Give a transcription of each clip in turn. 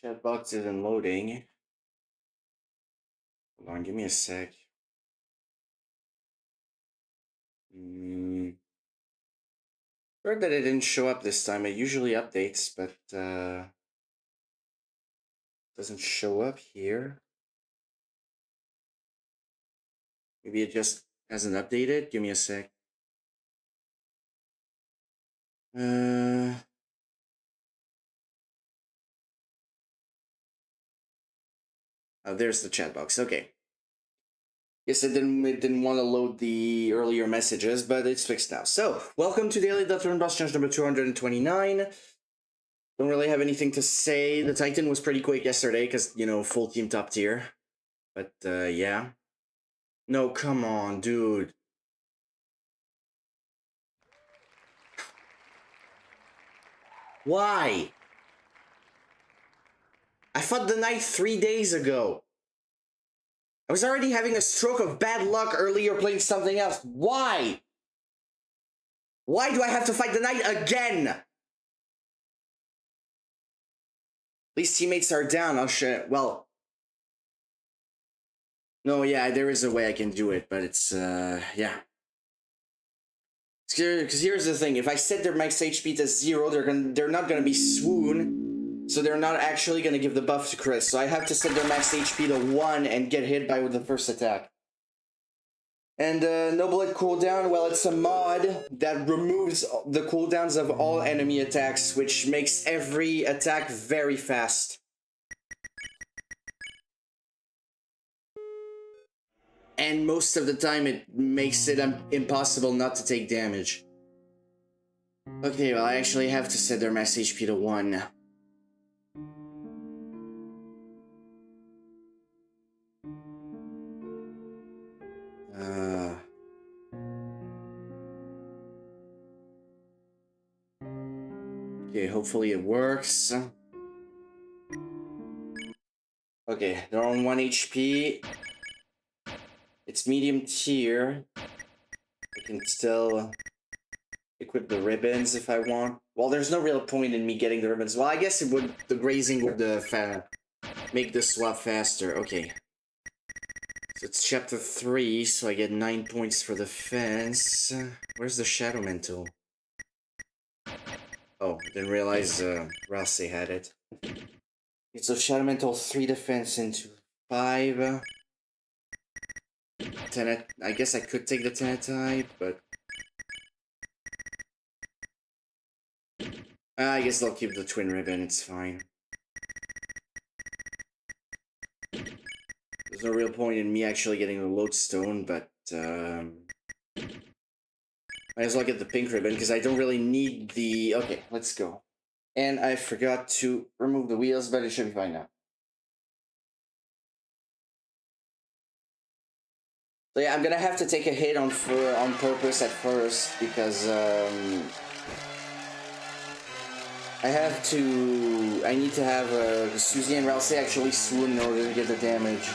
Chat box isn't loading. Hold on, give me a sec. Heard that it didn't show up this time. It usually updates, but doesn't show up here. Maybe it just hasn't updated. Give me a sec. Oh, there's the chat box. Okay. Yes, it didn't want to load the earlier messages, but it's fixed now. So, welcome to Daily Deltarune Boss Challenge number 229. Don't really have anything to say. The Titan was pretty quick yesterday because, you know, full team top tier. But, yeah. No, come on, dude. Why? I fought the knight 3 days ago. I was already having a stroke of bad luck earlier playing something else. Why? Why do I have to fight the knight again? At least teammates are down. I'll share. Well. No, yeah, there is a way I can do it, but it's, yeah. Because here's the thing. If I set their max HP to 0, they're not gonna be swoon. So they're not actually gonna give the buff to Chris. So I have to set their max HP to 1 and get hit by with the first attack. And no bullet cooldown, well, it's a mod that removes the cooldowns of all enemy attacks, which makes every attack very fast. And most of the time it makes it impossible not to take damage. Okay, well, I actually have to set their max HP to 1. Okay, hopefully it works. Okay, they're on 1 HP. It's medium tier. I can still equip the ribbons if I want. Well, there's no real point in me getting the ribbons. Well, I guess it would. The grazing would make the swap faster. Okay. So it's chapter 3, so I get 9 points for the fence. Where's the Shadow Mental? Oh, didn't realize Ralsei had it. Okay, so Shadow Mental 3 defense into 5. I guess I could take the Tenetype, but I guess I'll keep the Twin Ribbon, it's fine. There's no real point in me actually getting a Lodestone, but might as well get the Pink Ribbon, because I don't really need the... Okay, let's go. And I forgot to remove the wheels, but it should be fine now. So yeah, I'm gonna have to take a hit on purpose at first, because I need to have Susie and Ralsei actually swoon in order to get the damage.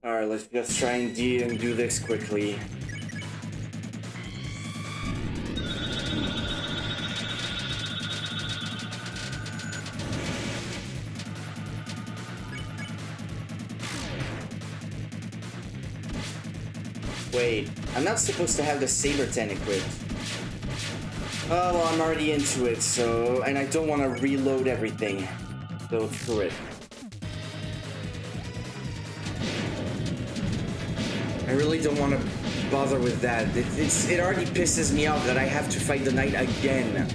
Alright, let's just try and do this quickly. Wait, I'm not supposed to have the Saber 10 equipped. Oh, well, I'm already into it, so... And I don't want to reload everything. So, screw it. I really don't want to bother with that. It already pisses me off that I have to fight the knight again.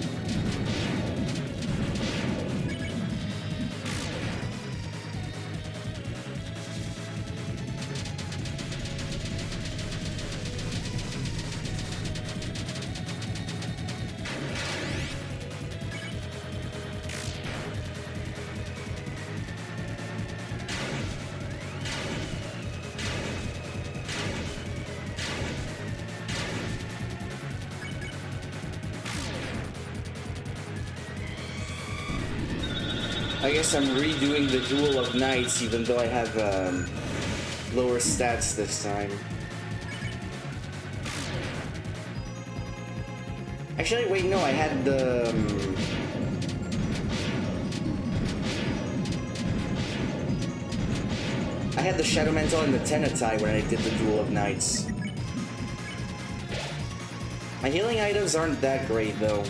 I guess I'm redoing the Duel of Knights, even though I have lower stats this time. Actually, wait, no, I had the... I had the Shadow Mantle and the Tenatai when I did the Duel of Knights. My healing items aren't that great, though.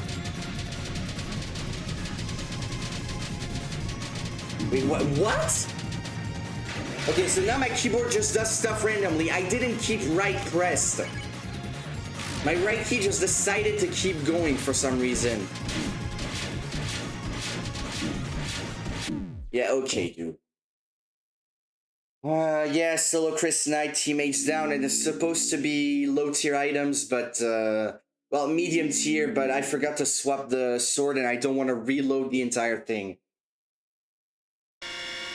Wait, what? Okay, so now my keyboard just does stuff randomly. I didn't keep right pressed. My right key just decided to keep going for some reason. Yeah, okay, dude. Yeah, solo Chris Knight teammates down, and it's supposed to be low tier items, but, well, medium tier, but I forgot to swap the sword and I don't want to reload the entire thing.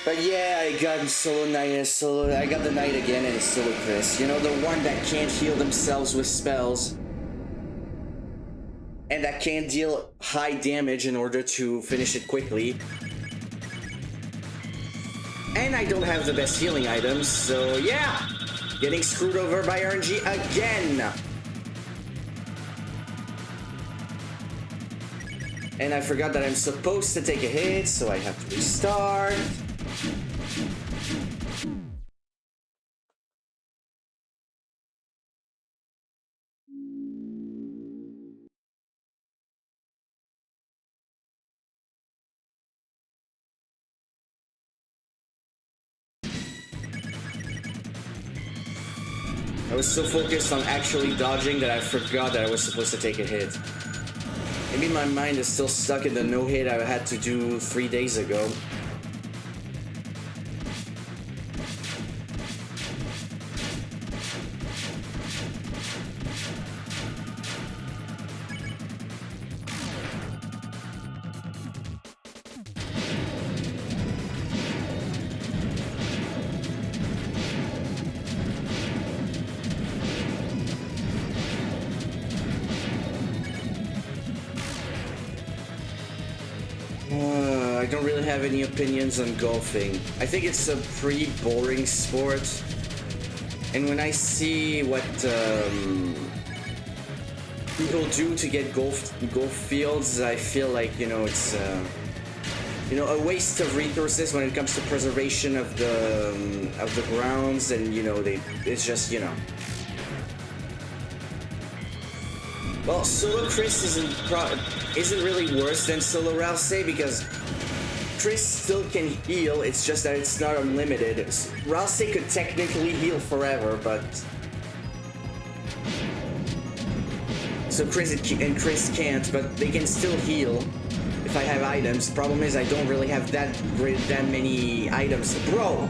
But yeah, I got solo knight, I got the knight again, and it's solo Chris. You know, the one that can't heal themselves with spells. And that can't deal high damage in order to finish it quickly. And I don't have the best healing items, so yeah! Getting screwed over by RNG again! And I forgot that I'm supposed to take a hit, so I have to restart. I was so focused on actually dodging that I forgot that I was supposed to take a hit. Maybe my mind is still stuck in the no-hit I had to do 3 days ago. I don't really have any opinions on golfing. I think it's a pretty boring sport. And when I see what people do to get golf fields, I feel like, you know, it's you know, a waste of resources when it comes to preservation of the grounds, and you know, it's just, you know. Well, solo Chris isn't really worse than solo Rousey, because Chris still can heal, it's just that it's not unlimited. Rousey could technically heal forever, but... So Chris can't, but they can still heal if I have items. Problem is, I don't really have that many items. Bro!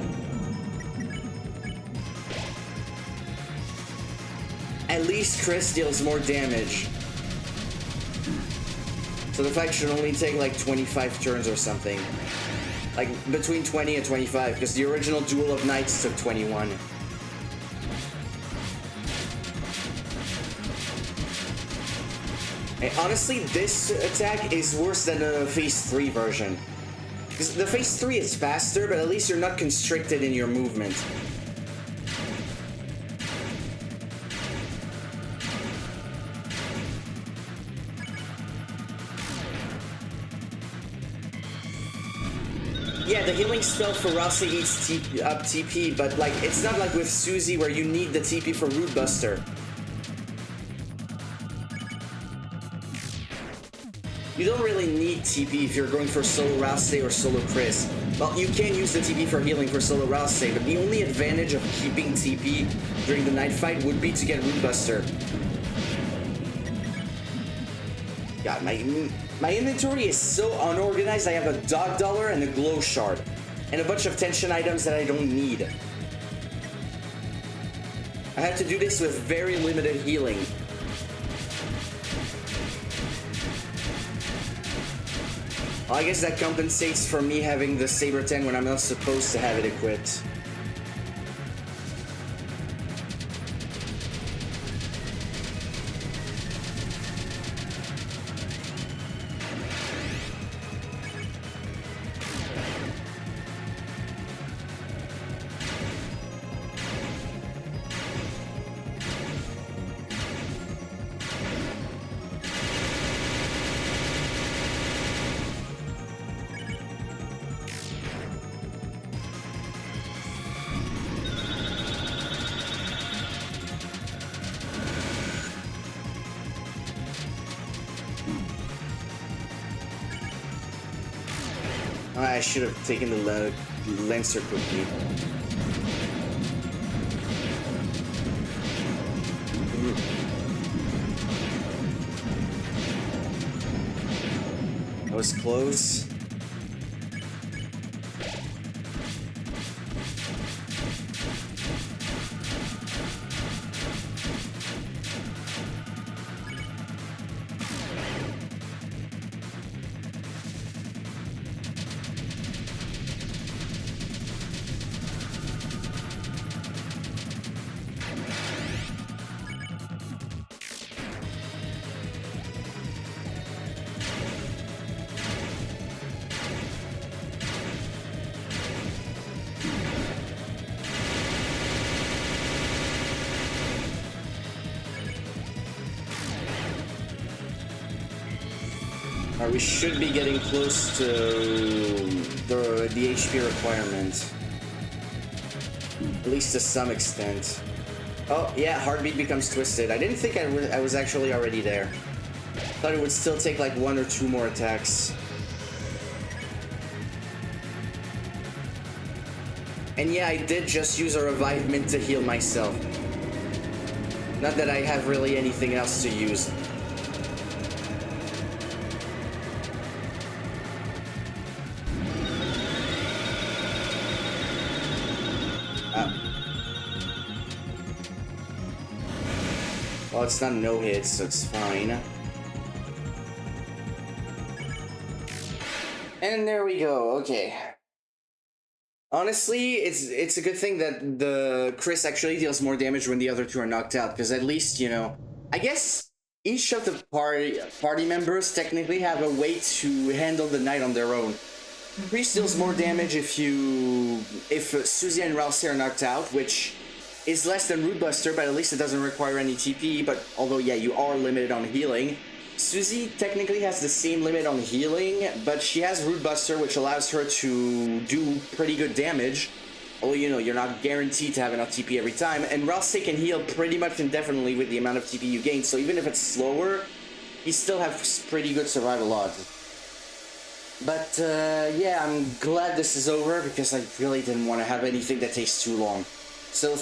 At least Chris deals more damage. So the fight should only take like 25 turns or something. Like between 20 and 25, because the original Duel of Knights took 21. And honestly, this attack is worse than the Phase 3 version. Because the Phase 3 is faster, but at least you're not constricted in your movement. Yeah, the healing spell for Rousey eats up TP, but like, it's not like with Susie where you need the TP for Root Buster. you don't really need TP if you're going for solo Rouse or solo Chris. Well, you can use the TP for healing for solo Rouse, but the only advantage of keeping TP during the night fight would be to get Root Buster. God, my inventory is so unorganized. I have a Dog Dollar and a Glow Shard, and a bunch of tension items that I don't need. I have to do this with very limited healing. Well, I guess that compensates for me having the Saber 10 when I'm not supposed to have it equipped. I should have taken the Lancer cookie. That was close. We should be getting close to the HP requirement. At least to some extent. Oh, yeah, heartbeat becomes twisted. I didn't think I was actually already there. Thought it would still take like 1 or 2 more attacks. And yeah, I did just use a Revive Mint to heal myself. Not that I have really anything else to use. Well, it's not no hits, so it's fine. And there we go, okay. Honestly, it's a good thing that the Chris actually deals more damage when the other two are knocked out, because at least, you know, I guess each of the party members technically have a way to handle the night on their own. Chris deals more damage if Susie and Ralsei are knocked out, which is less than Root Buster, but at least it doesn't require any TP, but although, yeah, you are limited on healing. Susie technically has the same limit on healing, but she has Root Buster, which allows her to do pretty good damage. Although, you know, you're not guaranteed to have enough TP every time, and Ralsei can heal pretty much indefinitely with the amount of TP you gain, so even if it's slower, you still have pretty good survival odds. But, yeah, I'm glad this is over, because I really didn't want to have anything that takes too long. So,